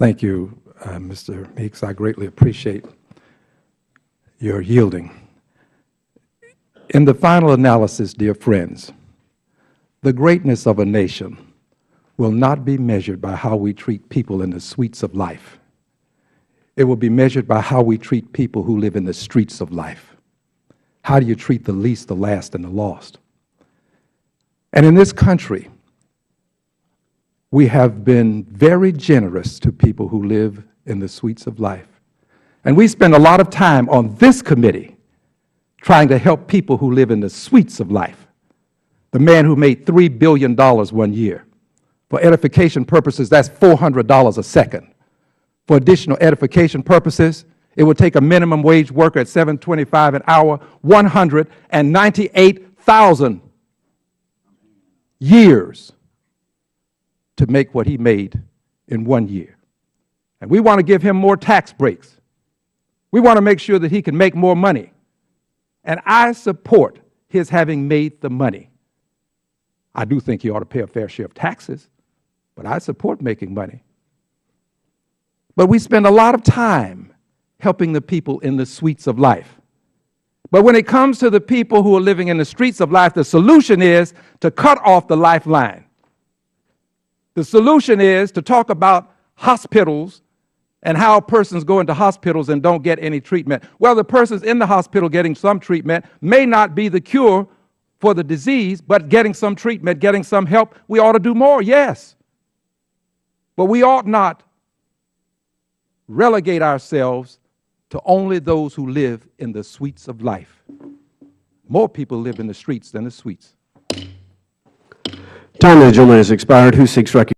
Thank you, Mr. Meeks. I greatly appreciate your yielding. In the final analysis, dear friends, the greatness of a nation will not be measured by how we treat people in the sweets of life. It will be measured by how we treat people who live in the streets of life. How do you treat the least, the last, and the lost? And in this country, we have been very generous to people who live in the sweets of life. And we spend a lot of time on this committee trying to help people who live in the sweets of life. The man who made $3 billion one year. For edification purposes, that's $400 a second. For additional edification purposes, it would take a minimum wage worker at $7.25 an hour, 198,000 years to make what he made in 1 year. And we want to give him more tax breaks. We want to make sure that he can make more money. And I support his having made the money. I do think he ought to pay a fair share of taxes, but I support making money. But we spend a lot of time helping the people in the sweets of life. But when it comes to the people who are living in the streets of life, the solution is to cut off the lifeline. The solution is to talk about hospitals and how persons go into hospitals and don't get any treatment. Well, the persons in the hospital getting some treatment may not be the cure for the disease, but getting some treatment, getting some help, we ought to do more, yes. But we ought not relegate ourselves to only those who live in the sweets of life. More people live in the streets than the sweets. Time of the gentleman has expired. Who seeks recognition?